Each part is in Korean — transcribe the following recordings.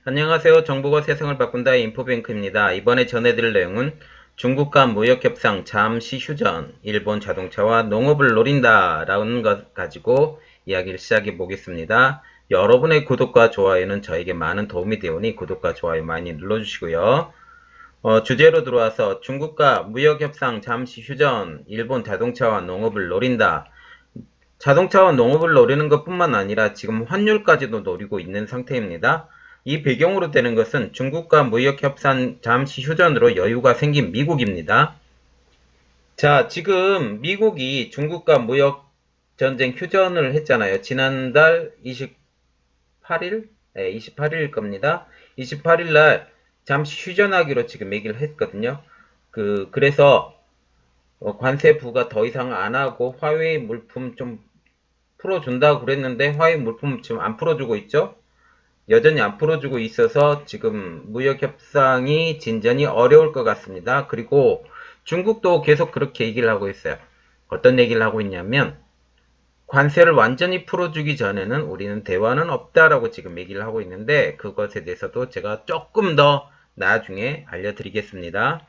안녕하세요. 정보가 세상을 바꾼다 인포뱅크입니다. 이번에 전해드릴 내용은 중국 간 무역협상 잠시 휴전, 일본 자동차와 농업을 노린다 라는 것 가지고 이야기를 시작해 보겠습니다. 여러분의 구독과 좋아요는 저에게 많은 도움이 되오니 구독과 좋아요 많이 눌러주시고요. 주제로 들어와서 중국과 무역협상 잠시 휴전, 일본 자동차와 농업을 노린다. 자동차와 농업을 노리는 것뿐만 아니라 지금 환율까지도 노리고 있는 상태입니다. 이 배경으로 되는 것은 중국과 무역협상 잠시 휴전으로 여유가 생긴 미국입니다. 자, 지금 미국이 중국과 무역전쟁 휴전을 했잖아요. 지난달 28일? 네, 28일일 겁니다. 28일 날 잠시 휴전하기로 지금 얘기를 했거든요. 그래서 관세 부과 더 이상 안 하고 화웨이 물품 좀 풀어준다고 그랬는데 화웨이 물품 지금 안 풀어주고 있죠? 여전히 안 풀어주고 있어서 지금 무역 협상이 진전이 어려울 것 같습니다. 그리고 중국도 계속 그렇게 얘기를 하고 있어요. 어떤 얘기를 하고 있냐면 관세를 완전히 풀어주기 전에는 우리는 대화는 없다라고 지금 얘기를 하고 있는데 그것에 대해서도 제가 조금 더 나중에 알려드리겠습니다.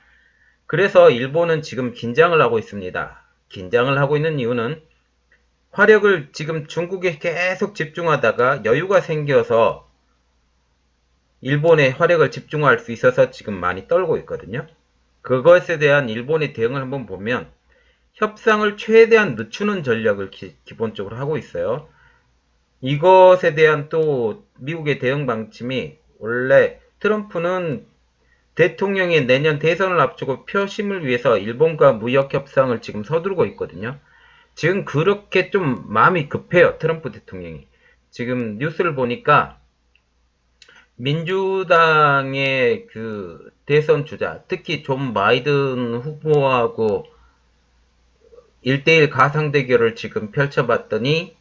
그래서 일본은 지금 긴장을 하고 있습니다. 긴장을 하고 있는 이유는 화력을 지금 중국에 계속 집중하다가 여유가 생겨서 일본에 화력을 집중할 수 있어서 지금 많이 떨고 있거든요. 그것에 대한 일본의 대응을 한번 보면 협상을 최대한 늦추는 전략을 기본적으로 하고 있어요. 이것에 대한 또 미국의 대응 방침이 원래 트럼프는 대통령이 내년 대선을 앞두고 표심을 위해서 일본과 무역 협상을 지금 서두르고 있거든요. 지금 그렇게 좀 마음이 급해요. 트럼프 대통령이. 지금 뉴스를 보니까 민주당의 그 대선 주자, 특히 존 바이든 후보하고 1대1 가상 대결을 지금 펼쳐봤더니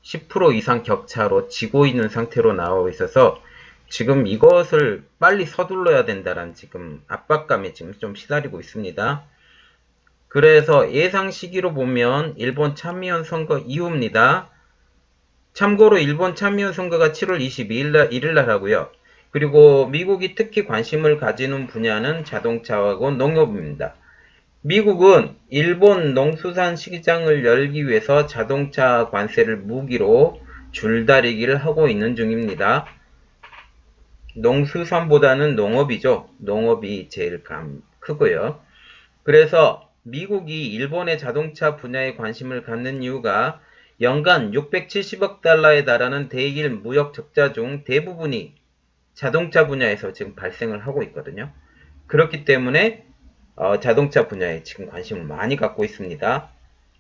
10% 이상 격차로 지고 있는 상태로 나오고 있어서 지금 이것을 빨리 서둘러야 된다는 지금 압박감에 지금 좀 시달리고 있습니다. 그래서 예상 시기로 보면 일본 참의원 선거 이후입니다. 참고로 일본 참의원 선거가 7월 22일 날 하고요. 그리고 미국이 특히 관심을 가지는 분야는 자동차하고 농업입니다. 미국은 일본 농수산 시장을 열기 위해서 자동차 관세를 무기로 줄다리기를 하고 있는 중입니다. 농수산보다는 농업이죠. 농업이 제일 크고요. 그래서 미국이 일본의 자동차 분야에 관심을 갖는 이유가 연간 670억 달러에 달하는 대일 무역 적자 중 대부분이 자동차 분야에서 지금 발생을 하고 있거든요. 그렇기 때문에 자동차 분야에 지금 관심을 많이 갖고 있습니다.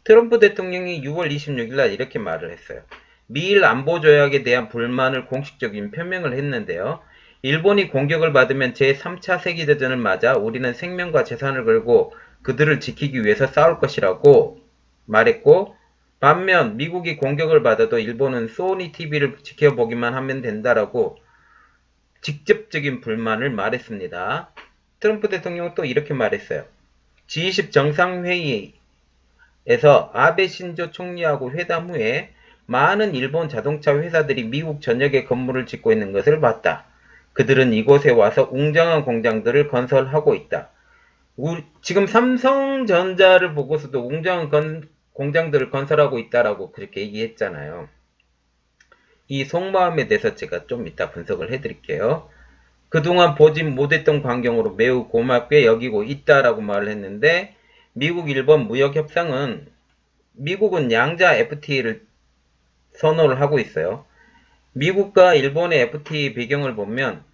트럼프 대통령이 6월 26일 날 이렇게 말을 했어요. 미일 안보 조약에 대한 불만을 공식적인 표명을 했는데요. 일본이 공격을 받으면 제3차 세계대전을 맞아 우리는 생명과 재산을 걸고 그들을 지키기 위해서 싸울 것이라고 말했고, 반면 미국이 공격을 받아도 일본은 소니 TV를 지켜보기만 하면 된다라고 직접적인 불만을 말했습니다. 트럼프 대통령은 또 이렇게 말했어요. G20 정상회의에서 아베 신조 총리하고 회담 후에 많은 일본 자동차 회사들이 미국 전역에 건물을 짓고 있는 것을 봤다. 그들은 이곳에 와서 웅장한 공장들을 건설하고 있다. 지금 삼성전자를 보고서도 웅장한 공장들을 건설하고 있다라고 그렇게 얘기했잖아요. 이 속마음에 대해서 제가 좀 이따 분석을 해드릴게요. 그동안 보지 못했던 광경으로 매우 고맙게 여기고 있다라고 말을 했는데 미국 일본 무역 협상은 미국은 양자 FTA를 선호를 하고 있어요. 미국과 일본의 FTA 배경을 보면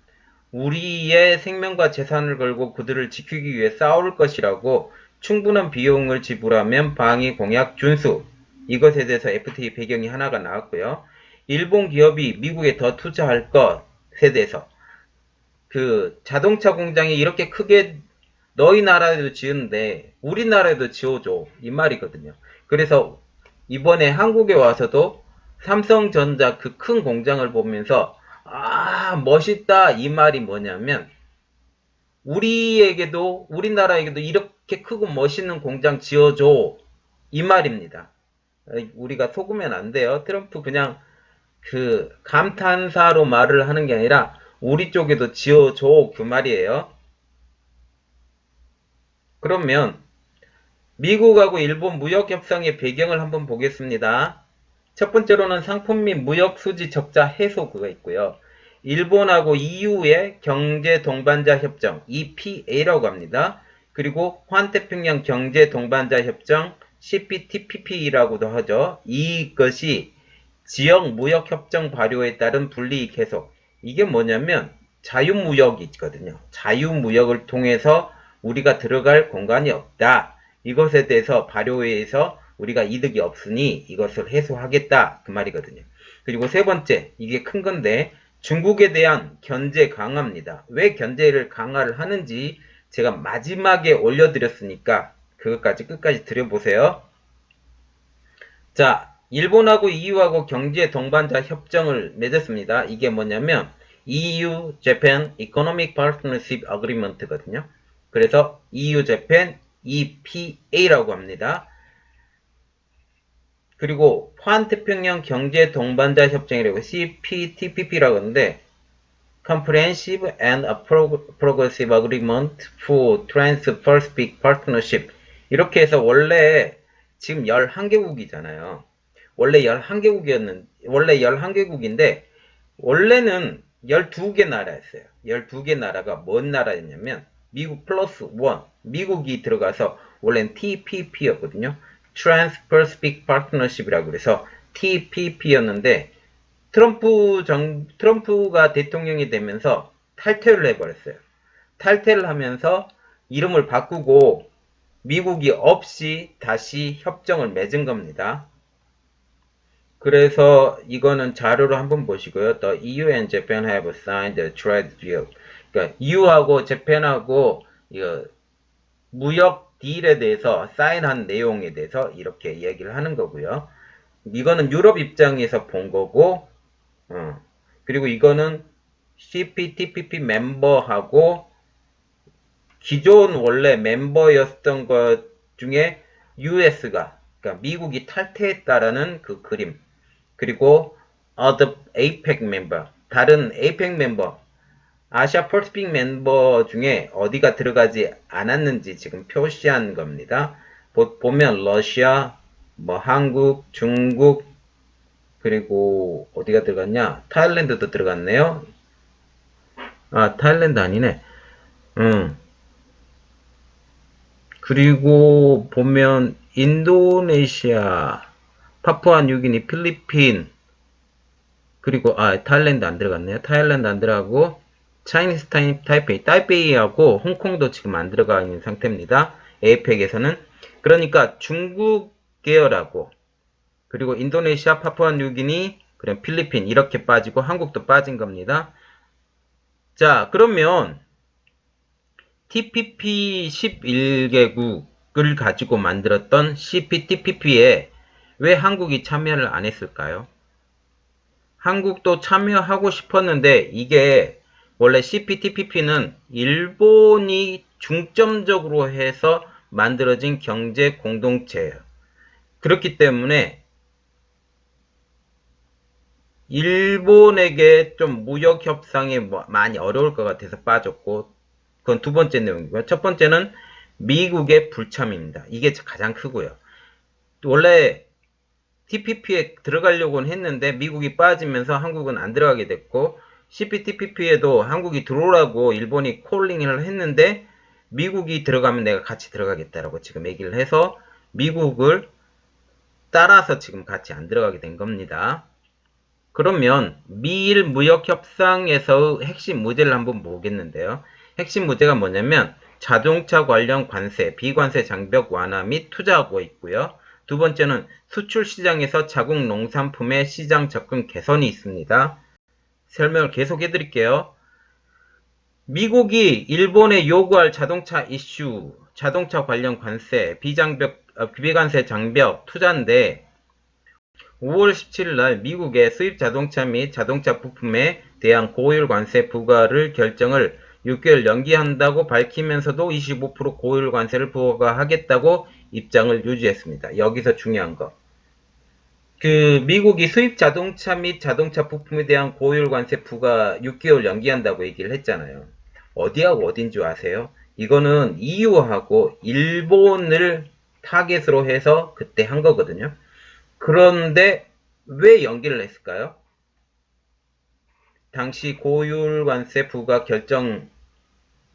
우리의 생명과 재산을 걸고 그들을 지키기 위해 싸울 것이라고 충분한 비용을 지불하면 방위 공약 준수. 이것에 대해서 FTA 배경이 하나가 나왔고요. 일본 기업이 미국에 더 투자할 것에 대해서 그 자동차 공장이 이렇게 크게 너희 나라에도 지은데 우리나라에도 지어줘 이 말이거든요. 그래서 이번에 한국에 와서도 삼성전자 그 큰 공장을 보면서 아 멋있다 이 말이 뭐냐면 우리나라에게도 이렇게 크고 멋있는 공장 지어줘 이 말입니다. 우리가 속으면 안 돼요. 트럼프 그냥 그 감탄사로 말을 하는 게 아니라 우리 쪽에도 지어줘 그 말이에요. 그러면 미국하고 일본 무역협상의 배경을 한번 보겠습니다. 첫 번째로는 상품 및 무역 수지 적자 해소 그거 있고요. 일본하고 EU의 경제 동반자 협정 EPA라고 합니다. 그리고 환태평양 경제 동반자 협정 CPTPP라고도 하죠. 이것이 지역 무역 협정 발효에 따른 불이익 해소. 이게 뭐냐면 자유무역이 있거든요. 자유무역을 통해서 우리가 들어갈 공간이 없다. 이것에 대해서 발효회에서 우리가 이득이 없으니 이것을 해소하겠다. 그 말이거든요. 그리고 세 번째, 이게 큰 건데 중국에 대한 견제 강화입니다. 왜 견제를 강화를 하는지 제가 마지막에 올려드렸으니까 그것까지 끝까지 들여보세요. 자, 일본하고 EU하고 경제 동반자 협정을 맺었습니다. 이게 뭐냐면 EU-Japan Economic Partnership Agreement거든요. 그래서 EU-Japan EPA라고 합니다. 그리고 환태평양 경제 동반자 협정이라고 CPTPP라고 하는데 Comprehensive and Progressive Agreement for Trans-Pacific Partnership 이렇게 해서 원래 지금 11개국이잖아요. 원래 11개국인데 원래는 12개 나라였어요. 12개 나라가 뭔 나라였냐면 미국 플러스 1 미국이 들어가서 원래는 TPP였거든요. Trans-Pacific Partnership이라고 그래서 TPP였는데 트럼프가 대통령이 되면서 탈퇴를 해버렸어요. 탈퇴를 하면서 이름을 바꾸고 미국이 없이 다시 협정을 맺은 겁니다. 그래서 이거는 자료로 한번 보시고요. The EU and Japan have signed a trade deal. 그러니까 EU하고 재팬하고 무역 딜에 대해서 사인한 내용에 대해서 이렇게 얘기를 하는 거고요. 이거는 유럽 입장에서 본 거고, 그리고 이거는 CPTPP 멤버하고 기존 원래 멤버였던 것 중에 US가, 그러니까 미국이 탈퇴했다라는 그 그림. 그리고 other APEC 멤버, 다른 APEC 멤버, 아시아 퍼시픽 멤버 중에 어디가 들어가지 않았는지 지금 표시한 겁니다. 보면 러시아, 뭐 한국, 중국, 그리고 어디가 들어갔냐? 타일랜드도 들어갔네요. 아, 타일랜드 아니네. 그리고 보면 인도네시아, 파푸아뉴기니, 필리핀, 그리고 타일랜드 안 들어갔네요. 타일랜드 안 들어가고 차이니스 타이페이하고 홍콩도 지금 안 들어가 있는 상태입니다. 에이펙에서는. 그러니까 중국 계열하고 그리고 인도네시아, 파푸아뉴기니, 그럼 필리핀 이렇게 빠지고 한국도 빠진 겁니다. 자, 그러면 TPP 11개국을 가지고 만들었던 CPTPP에 왜 한국이 참여를 안 했을까요? 한국도 참여하고 싶었는데 이게 원래 CPTPP는 일본이 중점적으로 해서 만들어진 경제 공동체예요. 그렇기 때문에 일본에게 좀 무역 협상이 많이 어려울 것 같아서 빠졌고, 그건 두 번째 내용이고요. 첫 번째는 미국의 불참입니다. 이게 가장 크고요. 원래 TPP에 들어가려고는 했는데 미국이 빠지면서 한국은 안 들어가게 됐고, CPTPP에도 한국이 들어오라고 일본이 콜링을 했는데 미국이 들어가면 내가 같이 들어가겠다라고 지금 얘기를 해서 미국을 따라서 지금 같이 안 들어가게 된 겁니다. 그러면 미일 무역 협상에서의 핵심 문제를 한번 보겠는데요. 핵심 문제가 뭐냐면 자동차 관련 관세, 비관세 장벽 완화 및 투자하고 있고요. 두 번째는 수출 시장에서 자국 농산품의 시장 접근 개선이 있습니다. 설명을 계속 해드릴게요. 미국이 일본에 요구할 자동차 이슈, 자동차 관련 관세, 비관세 장벽, 투자인데 5월 17일 날 미국의 수입 자동차 및 자동차 부품에 대한 고율 관세 부과를 결정을 6개월 연기한다고 밝히면서도 25% 고율 관세를 부과하겠다고 입장을 유지했습니다. 여기서 중요한 거. 미국이 수입 자동차 및 자동차 부품에 대한 고율 관세 부과 6개월 연기한다고 얘기를 했잖아요. 어디하고 어딘 줄 아세요? 이거는 EU하고 일본을 타겟으로 해서 그때 한 거거든요. 그런데 왜 연기를 했을까요? 당시 고율 관세 부과 결정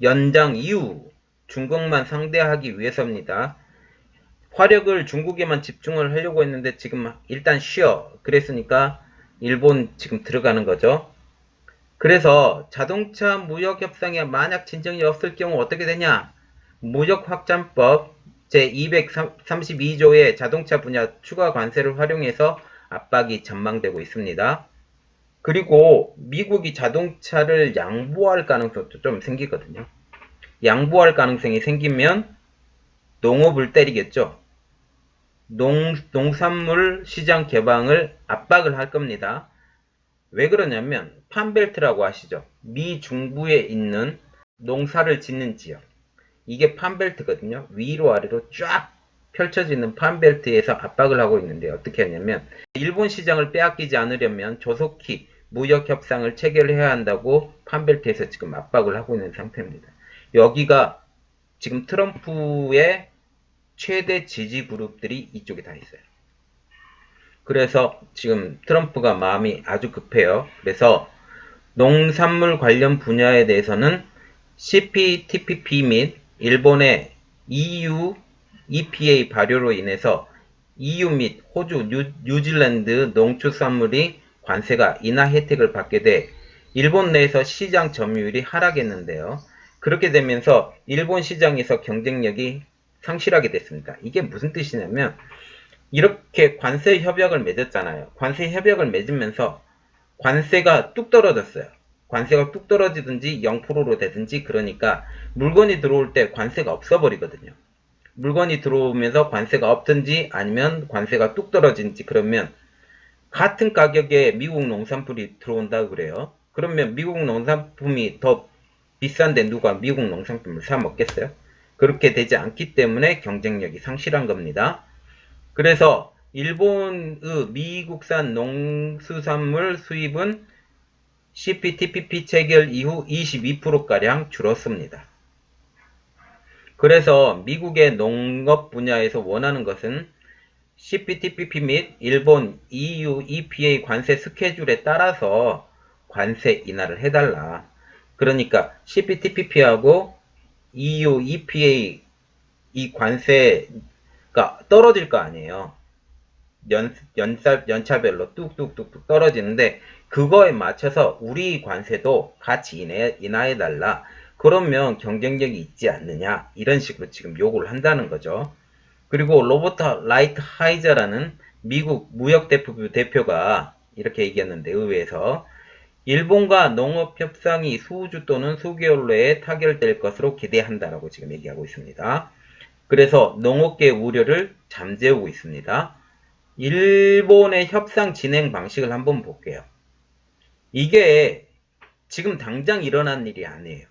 연장 이후 중국만 상대하기 위해서입니다. 화력을 중국에만 집중을 하려고 했는데 지금 일단 쉬어. 그랬으니까 일본 지금 들어가는 거죠. 그래서 자동차 무역 협상에 만약 진정이 없을 경우 어떻게 되냐? 무역 확장법 제232조의 자동차 분야 추가 관세를 활용해서 압박이 전망되고 있습니다. 그리고 미국이 자동차를 양보할 가능성도 좀 생기거든요. 양보할 가능성이 생기면 농업을 때리겠죠. 농산물 시장 개방을 압박을 할 겁니다. 왜 그러냐면 판벨트라고 아시죠? 미 중부에 있는 농사를 짓는 지역. 이게 판벨트거든요. 위로 아래로 쫙 펼쳐지는 판벨트에서 압박을 하고 있는데 어떻게 하냐면 일본 시장을 빼앗기지 않으려면 조속히 무역 협상을 체결해야 한다고 판벨트에서 지금 압박을 하고 있는 상태입니다. 여기가 지금 트럼프의 최대 지지 그룹들이 이쪽에 다 있어요. 그래서 지금 트럼프가 마음이 아주 급해요. 그래서 농산물 관련 분야에 대해서는 CPTPP 및 일본의 EU EPA 발효로 인해서 EU 및 호주, 뉴질랜드 농축산물이 관세가 인하 혜택을 받게 돼 일본 내에서 시장 점유율이 하락했는데요. 그렇게 되면서 일본 시장에서 경쟁력이 상실하게 됐습니다. 이게 무슨 뜻이냐면 이렇게 관세 협약을 맺었잖아요. 관세 협약을 맺으면서 관세가 뚝 떨어졌어요. 관세가 뚝 떨어지든지 0%로 되든지 그러니까 물건이 들어올 때 관세가 없어버리거든요. 물건이 들어오면서 관세가 없든지 아니면 관세가 뚝 떨어지든지 그러면 같은 가격에 미국 농산품이 들어온다 그래요. 그러면 미국 농산품이 더 비싼데 누가 미국 농산품을 사 먹겠어요? 그렇게 되지 않기 때문에 경쟁력이 상실한 겁니다. 그래서 일본의 미국산 농수산물 수입은 CPTPP 체결 이후 22%가량 줄었습니다. 그래서 미국의 농업 분야에서 원하는 것은 CPTPP 및 일본 EU EPA 관세 스케줄에 따라서 관세 인하를 해달라. 그러니까 CPTPP하고 EU EPA 이 관세가 떨어질 거 아니에요. 연차별로 뚝뚝뚝뚝 떨어지는데 그거에 맞춰서 우리 관세도 같이 인하해달라. 그러면 경쟁력이 있지 않느냐. 이런 식으로 지금 요구를 한다는 거죠. 그리고 로버트 라이트 하이저라는 미국 무역대표부 대표가 이렇게 얘기했는데 의회에서 일본과 농업협상이 수주 또는 수개월 내에 타결될 것으로 기대한다라고 지금 얘기하고 있습니다. 그래서 농업계의 우려를 잠재우고 있습니다. 일본의 협상 진행 방식을 한번 볼게요. 이게 지금 당장 일어난 일이 아니에요.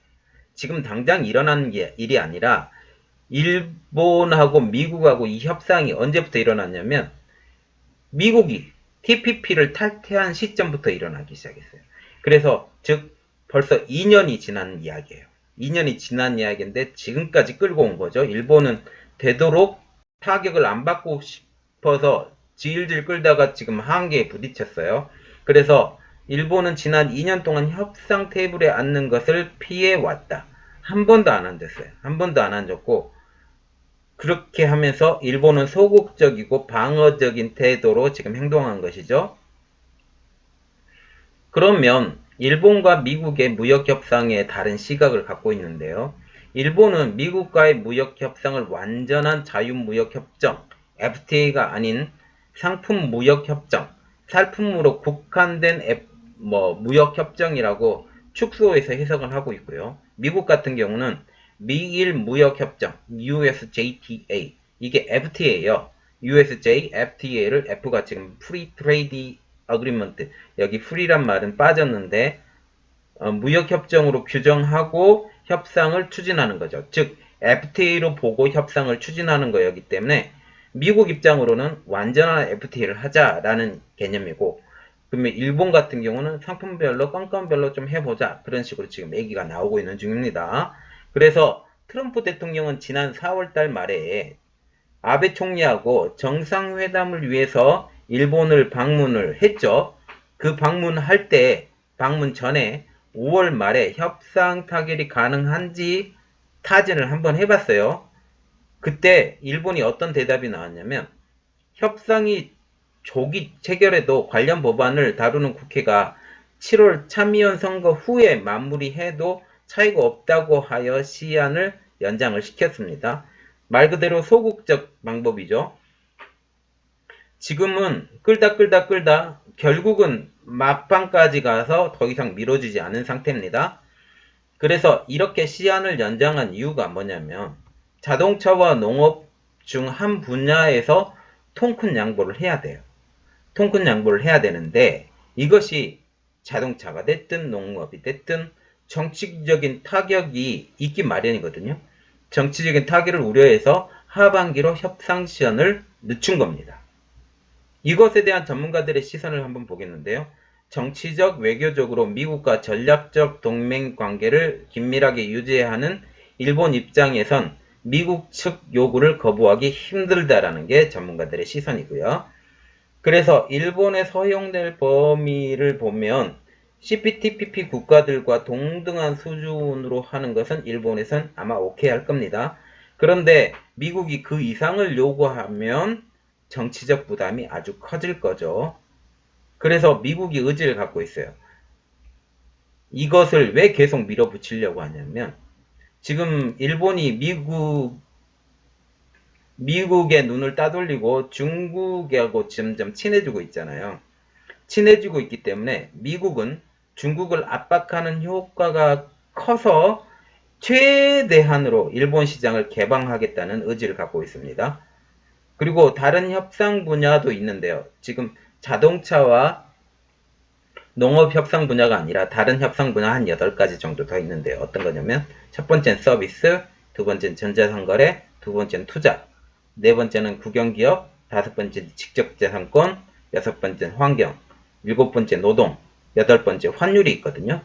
지금 당장 일어난 일이 아니라 일본하고 미국하고 이 협상이 언제부터 일어났냐면 미국이 TPP를 탈퇴한 시점부터 일어나기 시작했어요. 그래서 즉 벌써 2년이 지난 이야기예요. 2년이 지난 이야기인데 지금까지 끌고 온 거죠. 일본은 되도록 타격을 안 받고 싶어서 질질 끌다가 지금 한계에 부딪혔어요. 그래서 일본은 지난 2년 동안 협상 테이블에 앉는 것을 피해왔다. 한 번도 안 앉았어요. 한 번도 안 앉았고 그렇게 하면서 일본은 소극적이고 방어적인 태도로 지금 행동한 것이죠. 그러면 일본과 미국의 무역협상에 다른 시각을 갖고 있는데요. 일본은 미국과의 무역협상을 완전한 자유무역협정, FTA가 아닌 상품무역협정, 살품으로 국한된 무역협정이라고 축소해서 해석을 하고 있고요. 미국 같은 경우는 미일 무역협정, USJTA, 이게 FTA예요. USJ, FTA를 F가 지금 Free Trade Agreement, 여기 free란 말은 빠졌는데 무역협정으로 규정하고 협상을 추진하는 거죠. 즉 FTA로 보고 협상을 추진하는 거였기 때문에 미국 입장으로는 완전한 FTA를 하자라는 개념이고, 그러면 일본 같은 경우는 상품별로 건건별로 좀 해보자, 그런 식으로 지금 얘기가 나오고 있는 중입니다. 그래서 트럼프 대통령은 지난 4월달 말에 아베 총리하고 정상회담을 위해서 일본을 방문을 했죠. 그 방문할 때, 방문 전에 5월 말에 협상 타결이 가능한지 타진을 한번 해봤어요. 그때 일본이 어떤 대답이 나왔냐면, 협상이 조기 체결해도 관련 법안을 다루는 국회가 7월 참의원 선거 후에 마무리해도 차이가 없다고 하여 시한을 연장을 시켰습니다. 말 그대로 소극적 방법이죠. 지금은 끌다 결국은 막판까지 가서 더 이상 미뤄지지 않은 상태입니다. 그래서 이렇게 시한을 연장한 이유가 뭐냐면, 자동차와 농업 중 한 분야에서 통 큰 양보를 해야 돼요. 통 큰 양보를 해야 되는데, 이것이 자동차가 됐든 농업이 됐든 정치적인 타격이 있기 마련이거든요. 정치적인 타격을 우려해서 하반기로 협상 시한을 늦춘 겁니다. 이것에 대한 전문가들의 시선을 한번 보겠는데요. 정치적, 외교적으로 미국과 전략적 동맹 관계를 긴밀하게 유지해야 하는 일본 입장에선 미국 측 요구를 거부하기 힘들다라는 게 전문가들의 시선이고요. 그래서 일본에 허용될 범위를 보면 CPTPP 국가들과 동등한 수준으로 하는 것은 일본에선 아마 오케이 할 겁니다. 그런데 미국이 그 이상을 요구하면 정치적 부담이 아주 커질 거죠. 그래서 미국이 의지를 갖고 있어요. 이것을 왜 계속 밀어붙이려고 하냐면, 지금 일본이 미국의 눈을 따돌리고 중국하고 점점 친해지고 있잖아요. 친해지고 있기 때문에 미국은 중국을 압박하는 효과가 커서 최대한으로 일본 시장을 개방하겠다는 의지를 갖고 있습니다. 그리고 다른 협상 분야도 있는데요. 지금 자동차와 농업 협상 분야가 아니라 다른 협상 분야 한 8가지 정도 더 있는데요. 어떤 거냐면, 첫 번째는 서비스, 두 번째는 전자상거래, 두 번째는 투자, 네 번째는 국영기업, 다섯 번째는 직접재산권, 여섯 번째는 환경, 일곱 번째 노동, 여덟 번째 환율이 있거든요.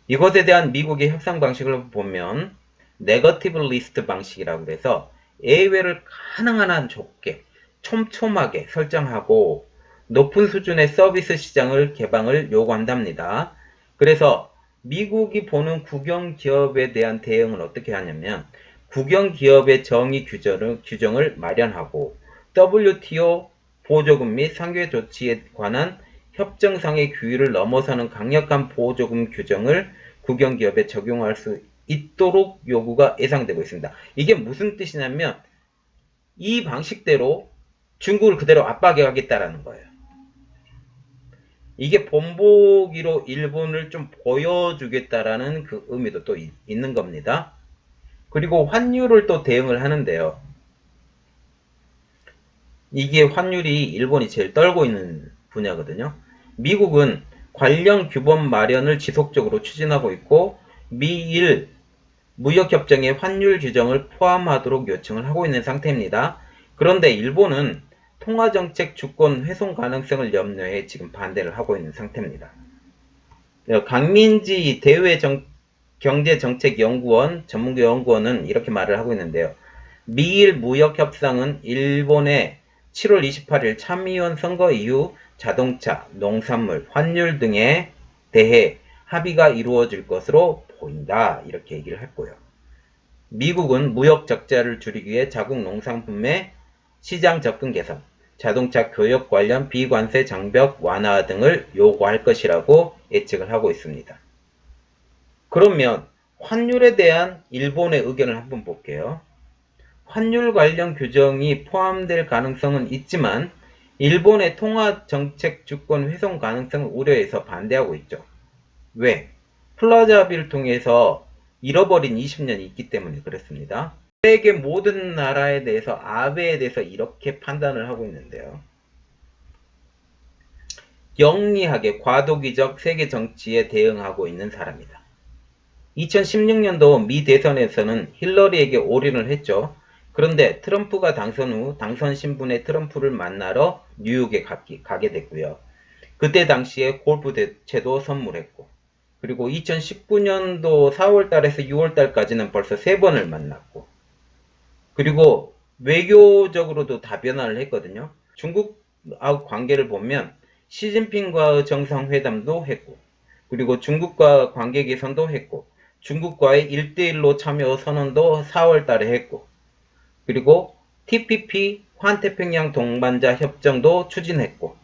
이것에 대한 미국의 협상 방식을 보면 네거티브 리스트 방식이라고 해서 예외를 가능한 한 좁게 촘촘하게 설정하고 높은 수준의 서비스 시장을 개방을 요구한답니다. 그래서 미국이 보는 국영기업에 대한 대응은 어떻게 하냐면, 국영기업의 정의 규정을 마련하고 WTO 보조금 및 상계 조치에 관한 협정상의 규율을 넘어서는 강력한 보조금 규정을 국영기업에 적용할 수 있도록 요구가 예상되고 있습니다. 이게 무슨 뜻이냐면, 이 방식대로 중국을 그대로 압박해가겠다라는 거예요. 이게 본보기로 일본을 좀 보여주겠다라는 그 의미도 또 있는 겁니다. 그리고 환율을 또 대응을 하는데요. 이게 환율이 일본이 제일 떨고 있는 분야거든요. 미국은 관련 규범 마련을 지속적으로 추진하고 있고, 미일 무역협정의 환율 규정을 포함하도록 요청을 하고 있는 상태입니다. 그런데 일본은 통화정책 주권 훼손 가능성을 염려해 지금 반대를 하고 있는 상태입니다. 강민지 대외 경제정책연구원 전문가 연구원은 이렇게 말을 하고 있는데요. 미일 무역협상은 일본의 7월 28일 참의원 선거 이후 자동차, 농산물, 환율 등에 대해 합의가 이루어질 것으로 보인다, 이렇게 얘기를 했고요. 미국은 무역 적자를 줄이기 위해 자국 농산품의 시장 접근 개선, 자동차 교역 관련 비관세 장벽 완화 등을 요구할 것이라고 예측을 하고 있습니다. 그러면 환율에 대한 일본의 의견을 한번 볼게요. 환율 관련 규정이 포함될 가능성은 있지만 일본의 통화정책 주권 훼손 가능성을 우려해서 반대하고 있죠. 왜? 플라자 합의를 통해서 잃어버린 20년이 있기 때문에 그렇습니다. 세계 모든 나라에 대해서 아베에 대해서 이렇게 판단을 하고 있는데요. 영리하게 과도기적 세계 정치에 대응하고 있는 사람이다. 2016년도 미 대선에서는 힐러리에게 올인을 했죠. 그런데 트럼프가 당선 후 당선 신분의 트럼프를 만나러 뉴욕에 가게 됐고요. 그때 당시에 골프 대체도 선물했고, 그리고 2019년도 4월달에서 6월달까지는 벌써 3번을 만났고, 그리고 외교적으로도 다변화를 했거든요. 중국하고 관계를 보면 시진핑과의 정상회담도 했고, 그리고 중국과 관계 개선도 했고, 중국과의 1대1로 참여 선언도 4월달에 했고, 그리고 TPP 환태평양 동반자 협정도 추진했고,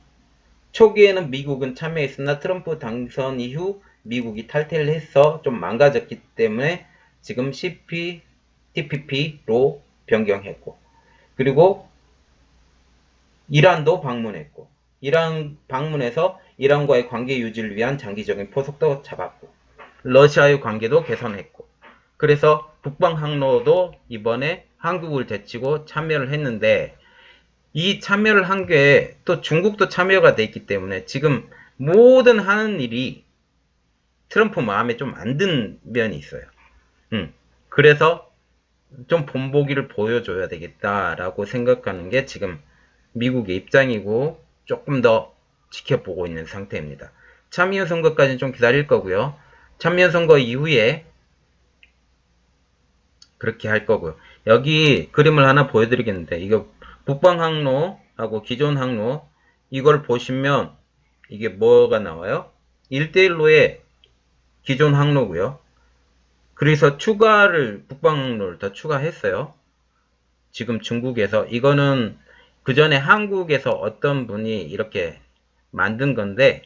초기에는 미국은 참여했으나 트럼프 당선 이후 미국이 탈퇴를 해서 좀 망가졌기 때문에 지금 CPTPP로 변경했고, 그리고 이란도 방문했고, 이란 방문해서 이란과의 관계 유지를 위한 장기적인 포석도 잡았고, 러시아의 관계도 개선했고, 그래서 북방 항로도 이번에 한국을 제치고 참여를 했는데, 이 참여를 한 게 또 중국도 참여가 돼 있기 때문에 지금 모든 하는 일이 트럼프 마음에 좀 안 든 면이 있어요. 그래서 좀 본보기를 보여줘야 되겠다라고 생각하는 게 지금 미국의 입장이고, 조금 더 지켜보고 있는 상태입니다. 참여 선거까지는 좀 기다릴 거고요. 참여 선거 이후에 그렇게 할 거고요. 여기 그림을 하나 보여드리겠는데, 이거 북방 항로하고 기존 항로, 이걸 보시면 이게 뭐가 나와요? 1대1로의 기존 항로고요. 그래서 북방 항로를 더 추가했어요. 지금 중국에서. 이거는 그 전에 한국에서 어떤 분이 이렇게 만든 건데,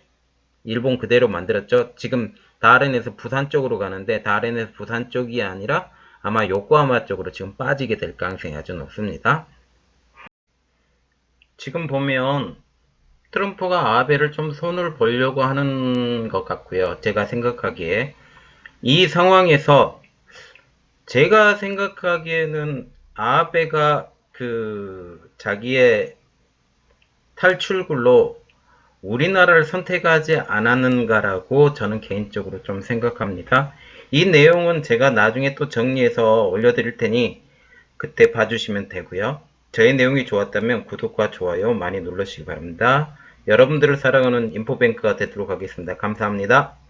일본 그대로 만들었죠. 지금 다른에서 부산 쪽으로 가는데, 다른에서 부산 쪽이 아니라 아마 요코하마 쪽으로 지금 빠지게 될 가능성이 아주 높습니다. 지금 보면 트럼프가 아베를 좀 손을 보려고 하는 것 같고요. 제가 생각하기에 이 상황에서 제가 생각하기에는 아베가 자기의 탈출구로 우리나라를 선택하지 않았는가라고 저는 개인적으로 좀 생각합니다. 이 내용은 제가 나중에 또 정리해서 올려드릴 테니 그때 봐주시면 되고요. 저의 내용이 좋았다면 구독과 좋아요 많이 눌러주시기 바랍니다. 여러분들을 사랑하는 인포뱅크가 되도록 하겠습니다. 감사합니다.